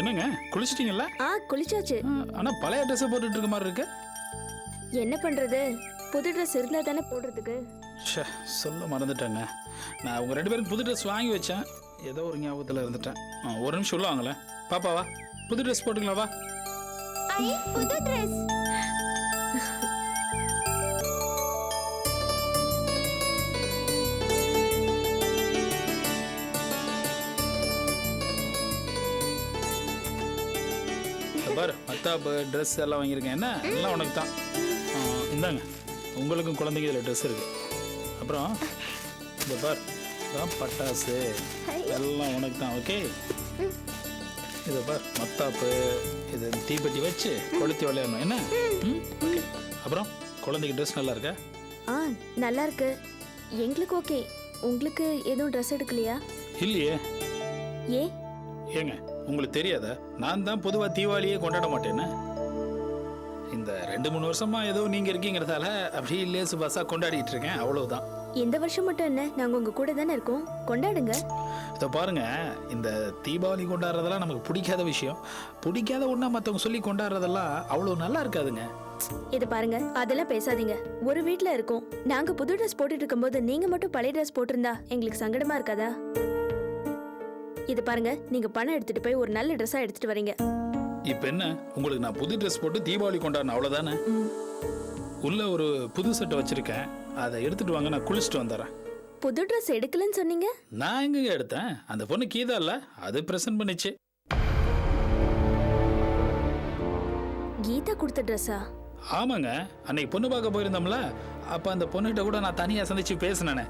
என்னங்க குளிச்சிட்டீங்களா? குளிச்சாச்சு. ஆனா பழைய ட்ரெஸ் போட்டுட்டு இருக்க மாதிரி இருக்கு. என்ன பண்றது, புது ட்ரெஸ் இருந்தா தானே போடுறதுக்கு. சொல்ல மறந்துட்டேங்க. நான் உங்க 2 பேருக்கு புது ட்ரெஸ் வாங்கி வச்சேன், ஏதோ ஒரு ஞாபகத்தில் இருந்துட்டேன். ஒரு நிமிஷம் உள்ள வாங்களேன். பாப்பாவா புது ட்ரெஸ் போட்டுங்களா? வா. புது ட்ரெஸ். பாரு மத்தாப்பு ட்ரெஸ் எல்லாம் வாங்கியிருக்கேன். என்ன எல்லாம் உனக்கு தான். இந்தாங்க, உங்களுக்கும் குழந்தைங்க இதில் ட்ரெஸ் இருக்கு. அப்புறம் இந்த பார் தான் பட்டாசு எல்லாம் உனக்கு தான். ஓகே, இதை பார் மத்தாப்பு, இதை தீப்பெட்டி வச்சு கொளுத்தி விளையாடணும். என்ன? ஓகே. அப்புறம் குழந்தைக்கு ட்ரெஸ் நல்லா இருக்கா? நல்லா இருக்கு. எங்களுக்கு ஓகே. உங்களுக்கு எதுவும் ட்ரெஸ் எடுக்கலையா? இல்லையே. ஏங்க உங்களுக்கு தெரியாதா, நான் தான் பொதுவாக தீபாவளியே கொண்டாட மாட்டேன்னு. இந்த 2-3 வருஷமா ஏதோ நீங்க இருக்கீங்கிறதால அப்படியே லேசு பாசா கொண்டாடிட்டு இருக்கேன், அவ்வளவுதான். இந்த வருஷம் மட்டும் என்ன, நாங்க உங்க கூட தானே இருக்கோம், கொண்டாடுங்க. இதை பாருங்க, இந்த தீபாவளி கொண்டாடுறதெல்லாம் நமக்கு பிடிக்காத விஷயம். பிடிக்காத ஒன்றா மற்றவங்க சொல்லி கொண்டாடுறதெல்லாம் அவ்வளோ நல்லா இருக்காதுங்க. இது பாருங்க, அதெல்லாம் பேசாதீங்க. ஒரு வீட்ல இருக்கோம், நாங்க புது ட்ரெஸ் போட்டுட்டு இருக்கும்போது நீங்க மட்டும் பழைய ட்ரெஸ் போட்டிருந்தா எங்களுக்கு சங்கடமா இருக்காதா? இது பாருங்க, நீங்க பணம் எடுத்துட்டு போய் ஒரு நல்ல ட்ரெஸ்ஸா எடுத்துட்டு வரீங்க. இப்போ என்ன, உங்களுக்கு நான் புது ட்ரெஸ் போட்டு தீபாவளி கொண்டாடணும், அவ்வளோதானே? உள்ள ஒரு புது செட்டை வச்சிருக்கேன், அதை எடுத்துட்டு வாங்க, நான் குளிச்சுட்டு வந்துடுறேன். புது ட்ரெஸ் எடுக்கலன்னு சொன்னீங்க. நான் எங்க எடுத்தேன், அந்த பொண்ணு கீதா இல்ல, அது பிரசன்ட் பண்ணிச்சு. கீதா கொடுத்த ட்ரெஸ்ஸா? ஆமாங்க, அன்னைக்கு பொண்ணு பார்க்க போயிருந்தோம்ல, அப்போ அந்த பொண்ணுகிட்ட கூட நான் தனியாக சந்திச்சு பேசினேனே.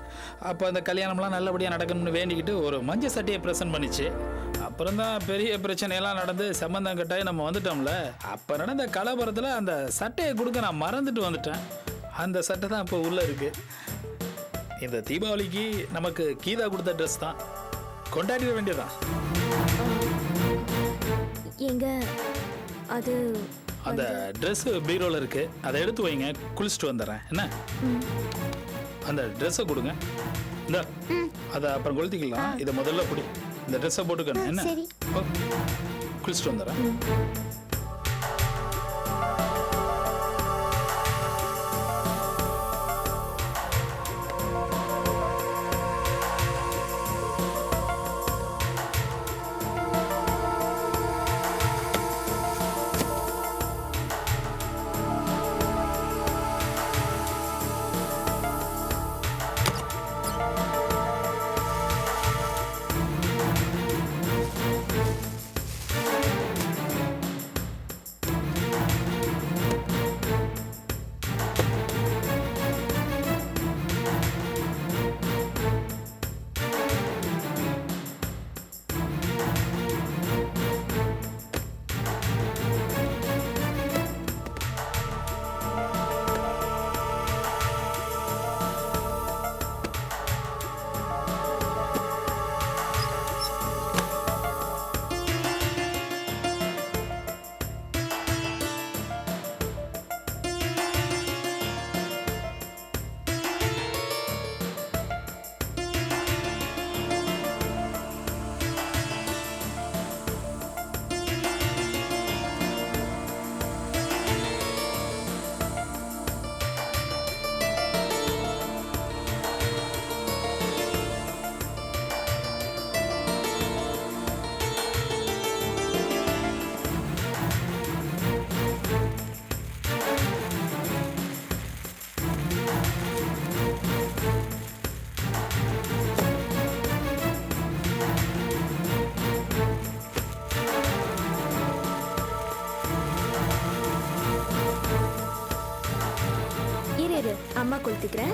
அப்போ அந்த கல்யாணம்லாம் நல்லபடியாக நடக்கணும்னு வேண்டிக்கிட்டு ஒரு மஞ்சள் சட்டையை ப்ரெசன்ட் பண்ணிச்சு. அப்புறம் தான் பெரிய பிரச்சனையெல்லாம் நடந்து சம்பந்தம் கட்டாயி நம்ம வந்துட்டோம்ல. அப்போ நடந்த கலவரத்தில் அந்த சட்டையை கொடுக்க நான் மறந்துட்டு வந்துட்டேன். அந்த சட்டை தான் இப்போ உள்ளே இருக்கு. இந்த தீபாவளிக்கு நமக்கு கீதா கொடுத்த ட்ரெஸ் தான், கொண்டாடிட வேண்டியதான். எங்க அது அந்த ட்ரெஸ் பீரோல இருக்கு, அதை எடுத்து வைங்க, குளிச்சுட்டு வந்துடுறேன். என்ன, அந்த ட்ரெஸ்ஸை கொடுங்க. இந்த அதை அப்புறம் கொளுத்திக்கலாம், இதை முதல்ல பிடி. இந்த ட்ரெஸ்ஸை போட்டுக்கணும். என்ன, குளிச்சுட்டு வந்துடுறேன். அம்மா கொளுத்திக்கிறேன்.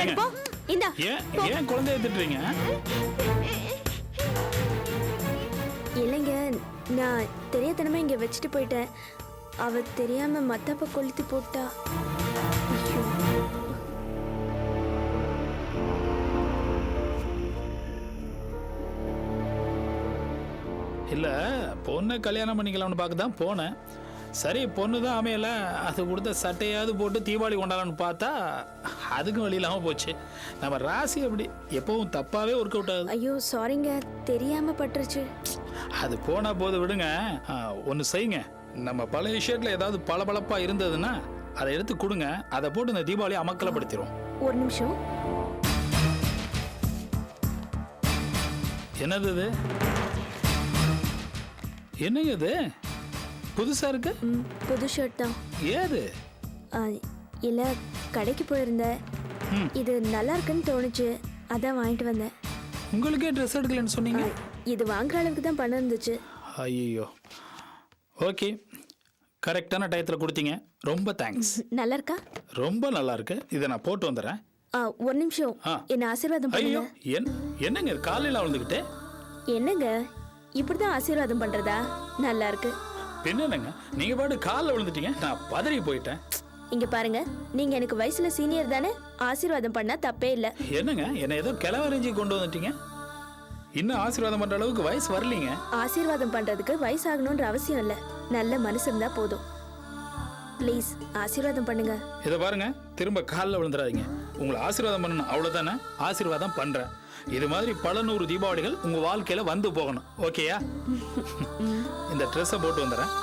பாரு போ. இந்தா. ஏன் குழந்தைய திட்டுறீங்க? இல்லைங்க, நான் தெரியாதனமா இங்க வச்சுட்டு போயிட்டேன். அவ தெரியாம மத்தப்ப கொளுத்தி போட்டா. ஐயோ. இல்ல, பொண்ணை கல்யாணம் பண்ணிக்கலாம்னு பார்க்க தான் போனேன். சரி, பொண்ணு தான் அமையல, அது கொடுத்த சட்டையாவது போட்டு தீபாவளி கொண்டாடலாம்னு பார்த்தா அதுக்கும் வழி இல்லாமல் போச்சு. நம்ம ராசி அப்படி எப்பவும் தப்பாவே ஒர்க் அவுட் ஆகுது. ஐயோ சாரிங்க, தெரியாம பட்டுருச்சு. அது போனா போது விடுங்க. ஒன்று செய்யுங்க, நம்ம பழைய ஷர்ட்ல ஏதாவது பளபளப்பா இருந்ததுன்னா அதை எடுத்து கொடுங்க. அதை போட்டு இந்த தீபாவளி அமக்கலப்படுத்திடும். ஒரு நிமிஷம். என்னது இது? என்னங்க இது புதுசா இருக்கு? புது ஷர்ட் தான். ஏது? இல்ல, கடைக்கு போயிருந்தேன். இது நல்லா இருக்குன்னு தோணுச்சு, அதான் வாங்கிட்டு வந்தேன். உங்களுக்கே ட்ரெஸ் எடுக்கலன்னு சொன்னீங்க. இது வாங்குற அளவுக்கு தான் பணம் இருந்துச்சு. ஐயோ, ஓகே, கரெக்டான டயத்தில் கொடுத்தீங்க, ரொம்ப தேங்க்ஸ். நல்லா இருக்கா? ரொம்ப நல்லா இருக்கு. இதை நான் போட்டு வந்துடுறேன். ஒரு நிமிஷம், என்ன ஆசீர்வாதம் ஐயோ, பண்ணுங்க. என்னங்க காலையில் விழுந்துக்கிட்டு? என்னங்க இப்படிதான் ஆசீர்வாதம் பண்றதா? நல்லா இருக்கு. என்னங்க நீங்க பாட்டு காலில் விழுந்துட்டீங்க, நான் பதறி போயிட்டேன். இங்க பாருங்க, நீங்க எனக்கு வயசுல சீனியர் தானே, ஆசீர்வாதம் பண்ணா தப்பே இல்ல. என்னங்க என்ன ஏதோ கிளவரைஞ்சி கொண்டு வந்துட்டீங்க? இன்னும் ஆசீர்வாதம் பண்ற அளவுக்கு வயசு வரலீங்க. ஆசீர்வாதம் பண்றதுக்கு வயசு ஆகணும்ன்ற அவசியம் இல்ல, நல்ல மனசு இருந்தா போதும். ப்ளீஸ் ஆசீர்வாதம் பண்ணுங்க. இதை பாருங்க, திரும்ப காலில் விழுந்துடாதீங்க. உங்களை ஆசீர்வாதம் பண்ணணும், அவ்வளவுதானே? ஆசீர்வாதம் பண்றேன். இது மாதிரி பல 100 தீபாவளிகள் உங்க வாழ்க்கையில வந்து போகணும். ஓகேயா? இந்த ட்ரெஸ்ஸை போட்டு வந்துடுறேன்.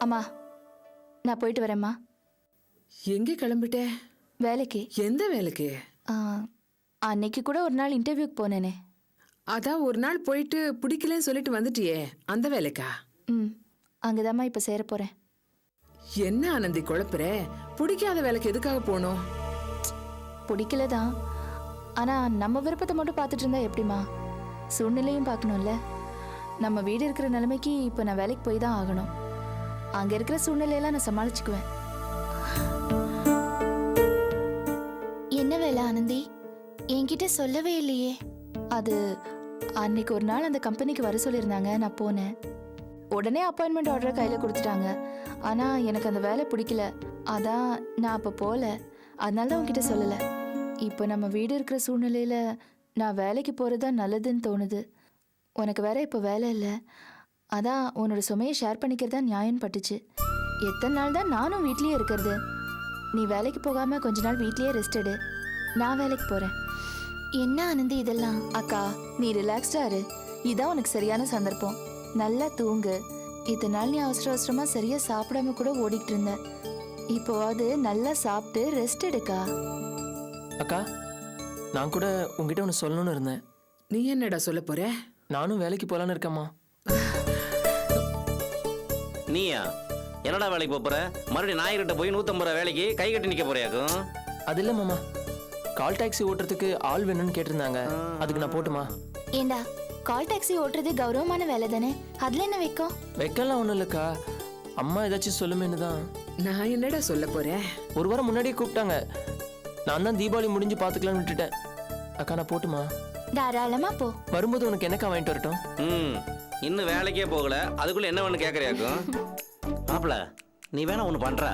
அம்மா, நான் போயிட்டு வரேம்மா. எங்கே கிளம்பிட்ட? வேலைக்கு. எந்த வேலைக்கு? அன்னைக்கு கூட ஒரு நாள் இன்டர்வியூக்கு போனேனே. அதான் ஒரு நாள் போயிட்டு பிடிக்கலன்னு சொல்லிட்டு வந்துட்டியே, அந்த வேலைக்கா? அங்கதாம்மா இப்ப சேர போறேன். என்ன ஆனந்தி குழப்புற? பிடிக்காத வேலைக்கு எதுக்காக போகணும்? பிடிக்கலதான், ஆனா நம்ம விருப்பத்தை மட்டும் பார்த்துட்டு இருந்தா எப்படிமா? சூழ்நிலையும் பார்க்கணும்ல. நம்ம வீடு இருக்கிற நிலைமைக்கு இப்போ நான் வேலைக்கு போய் தான் ஆகணும். அங்க இருக்கிற சூழ்நிலையெல்லாம் நான் சமாளிச்சுக்குவேன். என்ன வேலை ஆனந்தி? என்கிட்ட சொல்லவே இல்லையே. அது அன்னைக்கு ஒரு நாள் அந்த கம்பெனிக்கு வர சொல்லியிருந்தாங்க, நான் போனேன். உடனே அப்பாயின்மெண்ட் ஆர்டரை கையில் கொடுத்துட்டாங்க. ஆனால் எனக்கு அந்த வேலை பிடிக்கல, அதான் நான் அப்போ போகல. அதனால தான் உங்ககிட்ட சொல்லலை. இப்போ நம்ம வீடு இருக்கிற சூழ்நிலையில் நான் வேலைக்கு போகிறது தான் நல்லதுன்னு தோணுது. உனக்கு வேற இப்போ வேலை இல்லை, அதான் உன்னோட சுமையை ஷேர் பண்ணிக்கிறதா நியாயம் பட்டுச்சு. எத்தனை நாள் தான் நானும் வீட்லேயே இருக்கிறது? நீ வேலைக்கு போகாமல் கொஞ்ச நாள் வீட்லேயே ரெஸ்ட் எடு, நான் வேலைக்கு போகிறேன். என்ன ஆனந்தி இதெல்லாம்? அக்கா, நீ ரிலாக்ஸ்டா இரு, இதான் உனக்கு சரியான சந்தர்ப்பம். நல்லா தூங்கு. இத்தனை நாள் நீ அவசர அவசரமா சரியா சாப்பிடாம கூட ஓடிட்டு இருந்த. இப்போவாது நல்லா சாப்பிட்டு ரெஸ்ட் எடுக்கா. அக்கா, நான் கூட உங்ககிட்ட ஒன்று சொல்லணும்னு இருந்தேன். நீ என்னடா சொல்ல போற? நானும் வேலைக்கு போகலான்னு இருக்கேம்மா. நீயா என்னடா வேலைக்கு போற? மறுபடியும் நாய்கிட்ட போய் 150 ரூபா வேலைக்கு கை கட்டி நிக்க போறியாக்கும்? அது இல்லை மாமா, கால் டாக்ஸி ஓட்டுறதுக்கு ஆள் வேணும்னு கேட்டிருந்தாங்க, அதுக்கு நான் போட்டுமா? ஏண்டா, கால் டாக்ஸி ஓட்டுறது கௌரவமான வேலை தானே, அதுல என்ன வைக்கும்? வைக்கலாம் ஒன்றும் இல்லைக்கா, அம்மா ஏதாச்சும் சொல்லுமேன்னு தான். நான் என்னடா சொல்ல போறேன்? ஒரு வாரம் முன்னாடியே கூப்பிட்டாங்க, நான் தான் தீபாவளி முடிஞ்சு பார்த்துக்கலான்னு விட்டுட்டேன். அக்கா, நான் போட்டுமா? தாராளமா போ. வரும்போது உனக்கு என்னக்கா வாங்கிட்டு வரட்டும்? இன்னும் வேலைக்கே போகல, அதுக்குள்ள என்ன வேணும் கேட்கறியாக்கும்? மாப்பிள, நீ வேணா ஒன்று பண்ற.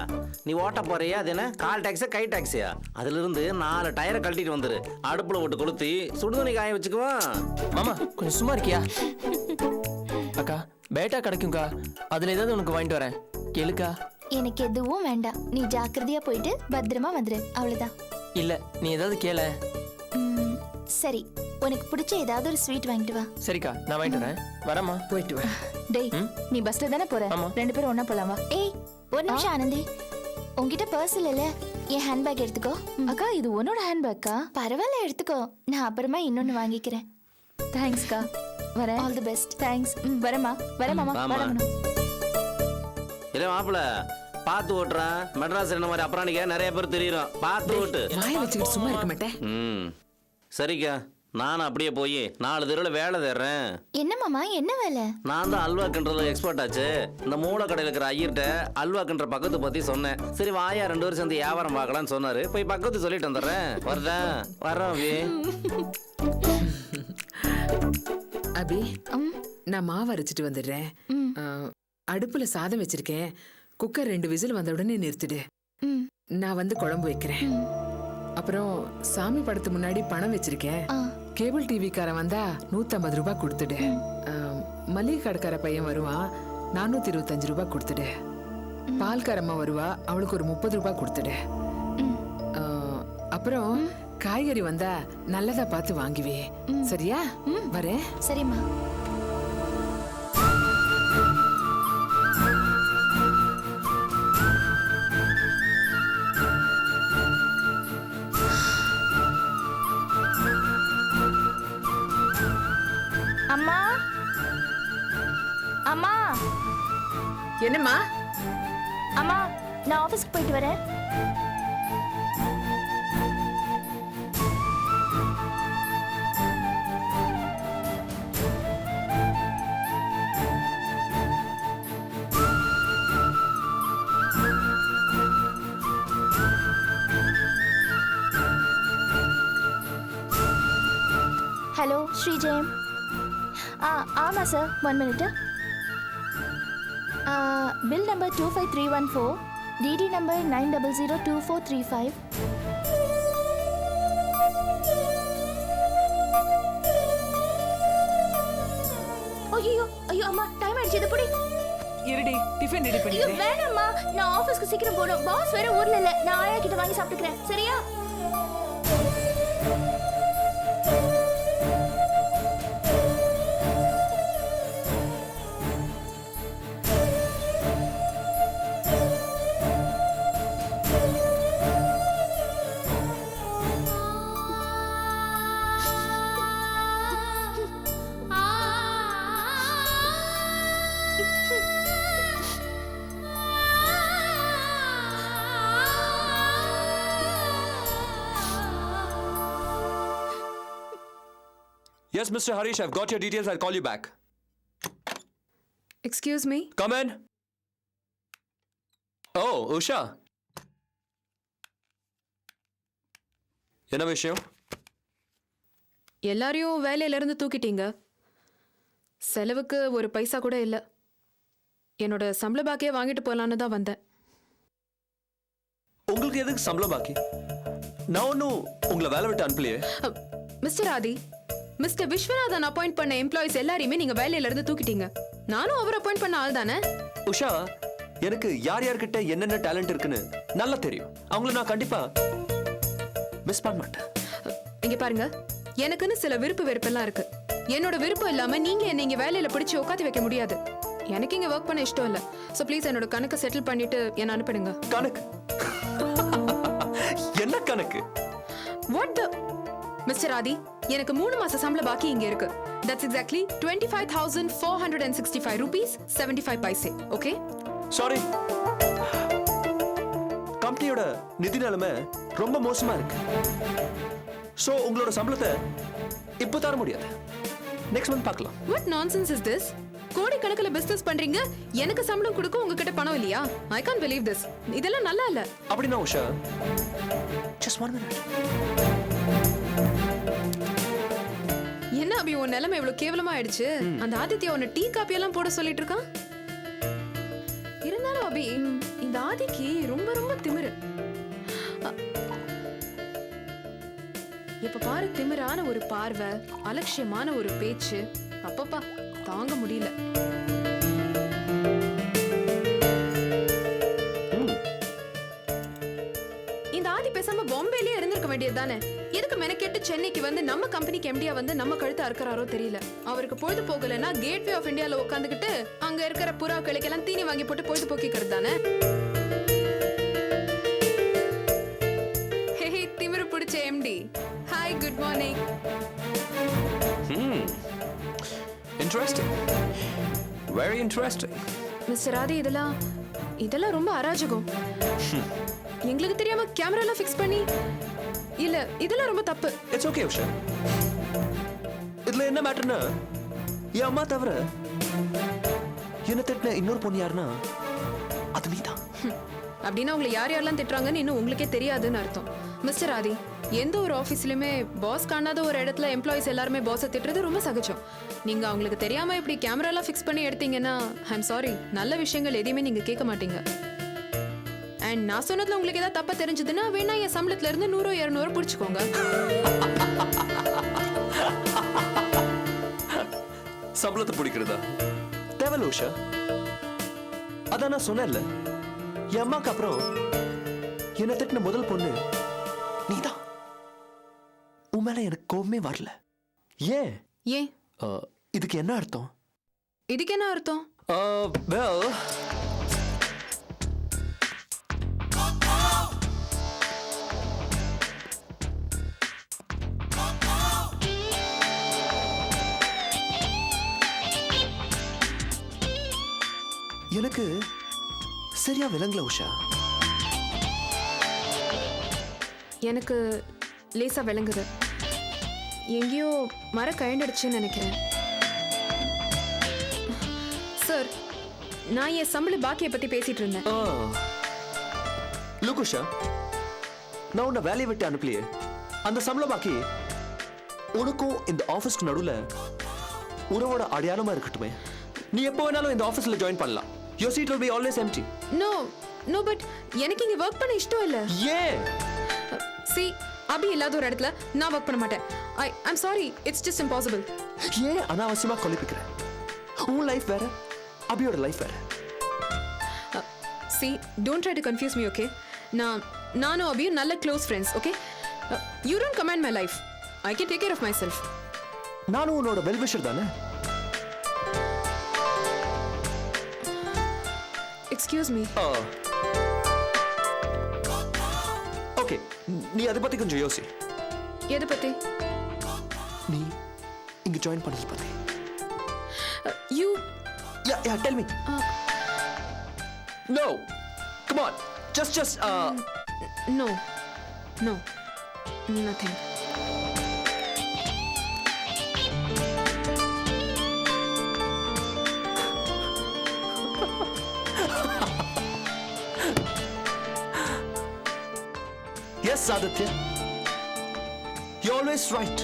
நீ ஓட்ட போறியா? அது என்ன கால் டாக்ஸியா கை டாக்ஸியா? அதுல இருந்து 4 டயரை கழட்டிட்டு வந்துரு, அடுப்புல போட்டு கொளுத்தி சுடுதண்ணி காய வச்சுக்குவான். மாமா, கொஞ்சம் சும்மா இருக்கியா? அக்கா, பேட்டா கிடைக்கும்க்கா, அதுல ஏதாவது உனக்கு வாங்கிட்டு வரேன், கேளுக்கா. எனக்கு எதுவும் வேண்டாம், நீ ஜாக்கிரதையா போயிட்டு பத்திரமா வந்துரு, அவ்வளவுதான். இல்ல, நீ ஏதாவது கேள. சரி, உனக்கு பிடிச்ச ஏதாவது ஒரு ஸ்வீட் வாங்கிட்டு வா. சரிக்கா நான் வாங்கிட்டு வரேன். வரேம்மா. போயிட்டு வா. டேய் நீ பஸ்ல தானே போற? ஆமா. 2 பேரும் ஒண்ணா போலாம் வா. ஏய் ஒரு நிமிஷம் ஆனந்தி, உன்கிட்ட பர்ஸ் இல்லல, என் ஹேண்ட்பேக் எடுத்துக்கோ. அக்கா இது உன்னோட ஹேண்ட்பேக்கா? பரவாயில்ல எடுத்துக்கோ, நான் அப்புறமா இன்னொன்னு வாங்கிக்கிறேன். தேங்க்ஸ்க்கா. வரேன். All the best. தேங்க்ஸ். வரேம்மா. வரேன் மாமா. வாம்மா. வரேன். இல்லை மாப்பிள்ள பார்த்து ஓட்டுறான். மெட்ராஸ் என்ன மாதிரி அப்புறம் நிறைய பேர் தெரியும். பார்த்து ஓட்டு. வாயை வச்சுக்கிட்டு சும்மா இருக்க மாட்டேன். ம் சரிக்கா, நானும் அப்படியே போய் 4 தெருவில் வேலை தேடுறேன். என்ன மாமா, என்ன வேலை? நான் தான் அல்வா கிண்டுறதுல எக்ஸ்பர்ட் ஆச்சு. இந்த மூளை கடையில் இருக்கிற ஐயர்கிட்ட அல்வா கிண்டுற பக்கத்து பற்றி சொன்னேன். சரி வாயா 2 பேரும் சேர்ந்து வியாபாரம் பார்க்கலான்னு சொன்னார். போய் பக்கத்து சொல்லிட்டு வந்துடுறேன். வரேன் அபி. அபி நான் மாவு அரைச்சிட்டு வந்துடுறேன். அடுப்புல சாதம் வச்சிருக்கேன். குக்கர் 2 விசில் வந்த உடனே நிறுத்திடு. நான் வந்து குழம்பு வைக்கிறேன். அப்புறம் சாமி படத்து முன்னாடி பணம் வச்சிருக்கேன். கேபிள் டிவிக்காரன் வந்தா 150 ரூபாய் கொடுத்துடு. மளிகை கடைக்கார பையன் வருவான், 425 ரூபாய் கொடுத்துடு. பால்காரம்மா வருவா, அவளுக்கு ஒரு 30 ரூபாய் கொடுத்துடு. அப்புறம் காய்கறி வந்தா நல்லதா பார்த்து வாங்குவே. சரியா? வரேன். சரிம்மா. அம்மா அம்மா. என்னம்மா? அம்மா நான் ஆபீஸ்க்கு போயிட்டு வரேன். ஹலோ ஸ்ரீஜெயம். ஆமா sir, 1 minute. Bill number 25314, DD number 9002435. ஐயோ ஐயோ அம்மா, டைம் ஆயிடுச்சு. இது புடி. இருடி, டிஃபன் ரெடி ஐயோ பண்ணிடுறேன். வேணாம்மா, நான் ஆபீஸ்க்கு சீக்கிரம் போகணும். பாஸ் வேற ஊர்ல இல்ல. நான் ஆயா கிட்ட வாங்கி சாப்பிட்டுக்கிறேன். சரியா? Yes, Mr. Harish, I've got your details. I'll call you back. Excuse me? Come in. Oh, Usha. என்ன விஷயம்? எல்லாரையும் வேலையில இருந்து தூக்கிட்டீங்க. செலவுக்கு ஒரு பைசா கூட இல்ல. என்னோட சம்பள பாக்கியே வாங்கிட்டு போலான்னு தான் வந்தேன். உங்களுக்கு எதுக்கு சம்பளம் பாக்கி? நான் ஒன்னும் உங்களை வேலை விட்டு அனுப்பலையே. மிஸ்டர் ஆதி, மிஸ்டர் விஸ்வநாதன் அப்பாயிண்ட் பண்ண எம்ப்ளாயிஸ் எல்லாரையுமே நீங்க வேலையில இருந்து தூக்கிட்டீங்க. நானும் அவர் அப்பாயிண்ட் பண்ண ஆள் தானே. உஷா, எனக்கு யார் யார்கிட்ட என்னென்ன டேலண்ட் இருக்குன்னு நல்லா தெரியும். அவங்கள நான் கண்டிப்பா மிஸ் பண்ண மாட்டேன். இங்க பாருங்க, எனக்குன்னு சில விருப்பு வெறுப்பெல்லாம் இருக்கு. என்னோட விருப்பம் இல்லாம நீங்க என்ன இங்க வேலையில பிடிச்சு உட்காந்து வைக்க முடியாது. எனக்கு இங்க ஒர்க் பண்ண இஷ்டம் இல்ல. சோ ப்ளீஸ் என்னோட கணக்கு செட்டில் பண்ணிட்டு என்ன அனுப்பிடுங்க. கணக்கு? என்ன கணக்கு? வாட் தி மிஸ்டர் ஆதி, எனக்கு 3 மாச சம்பள பாக்கி இங்க இருக்கு. That's exactly 25,465 rupees 75 paise. Okay? Sorry. கம்பெனியோட நிதி நிலைமை ரொம்ப மோசமா இருக்கு. சோ உங்களோட சம்பளத்தை இப்போ தர முடியாது. நெக்ஸ்ட் மந்த் பார்க்கலாம். What nonsense is this? கோடி கணக்குல பிசினஸ் பண்றீங்க, எனக்கு சம்பளம் கொடுக்க உங்ககிட்ட பணம் இல்லையா? I can't believe this. இதெல்லாம் நல்லா இல்ல. அப்படினா உஷா, just 1 minute. என்ன அபி, உன் நிலைமை இவ்வளவு கேவலமா ஆயிடுச்சு. அந்த ஆதித்யா உன்னை டீ காப்பி எல்லாம் போட சொல்லிட்டு இருக்கான். இருந்தாலும் அபி, இந்த ஆதிக்கு ரொம்ப ரொம்ப திமிரு. எப்ப பாரு திமிரான ஒரு பார்வை, அலட்சியமான ஒரு பேச்சு. அப்பப்பா தாங்க முடியல. இந்த ஆதி பேசாம பாம்பேலயே இருந்திருக்க வேண்டியது தானே? எதுக்கு மெனக்கெட்டு சென்னைக்கு வந்து நம்ம கம்பெனிக்கு எம்டியா வந்து நம்ம கழுத்து அறுக்கறாரோ தெரியல. அவருக்கு பொழுது போகலன்னா கேட்வே ஆஃப் இந்தியால உட்காந்துக்கிட்டு அங்க இருக்கிற புறா கிளைக்கெல்லாம் தீனி வாங்கி போட்டு பொழுது போக்கிக்கிறது தானே. ஹே திமிரு பிடிச்ச MD. Hi, good morning. Interesting, very interesting. Mister Radhi, இதெல்லாம் ரொம்ப அராஜகம். எங்களுக்கு தெரியாம கேமராலாம் ஃபிக்ஸ் பண்ணி இல்ல, இதெல்லாம் ரொம்ப தப்பு. It's okay Usha. இதுல என்ன மேட்டர்னா, என் அம்மா தவிர என்ன திட்டின இன்னொரு பொண்ணு யாருன்னா அது நீதான். அப்படின்னா உங்களை யார் யாரெல்லாம் திட்டுறாங்கன்னு இன்னும் உங்களுக்கே தெரியாதுன்னு அர்த்தம். மிஸ்டர் ஆதி, எந்த ஒரு ஆஃபீஸ்லயுமே பாஸ் காணாத ஒரு இடத்துல எம்ப்ளாயிஸ் எல்லாருமே பாஸை திட்டுறது ரொம்ப சகஜம். நீங்க அவங்களுக்கு தெரியாம இப்படி கேமராலாம் ஃபிக்ஸ் பண்ணி எடுத்தீங்கன்னா ஐம் சாரி, நல்ல விஷயங்கள் எதையுமே நீங்க கேட்க மாட்டீங்க. அண்ட் நான் சொன்னதுல உங்களுக்கு ஏதாவது தப்பா தெரிஞ்சதுன்னா வேணா என் சம்பளத்துல இருந்து 100-200 பிடிச்சுக்கோங்க. சம்பளத்தை பிடிக்கிறதா? தேவையில்ல உஷா. அதான் நான் சொன்னேன்ல, என் அம்மாக்கு அப்புறம் என்ன திட்டின முதல் பொண்ணு நீதான். உன் மேல எனக்கு கோவமே வரல. ஏன்? ஏன்? இதுக்கு என்ன அர்த்தம்? இதுக்கு என்ன அர்த்தம்? well, எனக்கு சரியா விளங்கல உஷா. எனக்கு லேசா விளங்குது. எங்கேயோ மர கழண்டுடுச்சுன்னு நினைக்கிறேன். சார், நான் என் சம்பள பாக்கியை பத்தி பேசிட்டு இருந்தேன். லுக் உஷா, நான் உன்னை வேலையை விட்டு அனுப்பலையே. அந்த சம்பள பாக்கி உனக்கும் இந்த ஆபீஸ்க்கு நடுவுல உறவோட அடையாளமா இருக்கட்டுமே. நீ எப்போ வேணாலும் இந்த ஆபீஸ்ல ஜாயின் பண்ணலாம். Your seat will be always empty. No, but எனக்கு இங்க வர்க் பண்ண இஷ்டம் இல்ல. ஏன்? See, அபி இல்லாத ஒரு இடத்துல நான் வர்க் பண்ண மாட்டேன். I'm sorry, it's just impossible. ஏன் அனாவசியமா கொலைப்பிக்கிற? உன் லைஃப் வேற, அபியோட லைஃப் வேற. See, don't try to confuse me, okay? நானும் அபியும் நல்ல close friends, okay? You don't command my life. I can take care of myself. நானும் உன்னோட வெல்விஷர் தானே. Excuse me. ஓகே, நீ அதை பத்தி கொஞ்சம் யோசி. எதை பத்தி? நீ இங்க ஜாயின் பண்ணது பத்தி. You. Yeah, tell me. No, come on, just. No, nothing. Yes, Aditya. You're always right.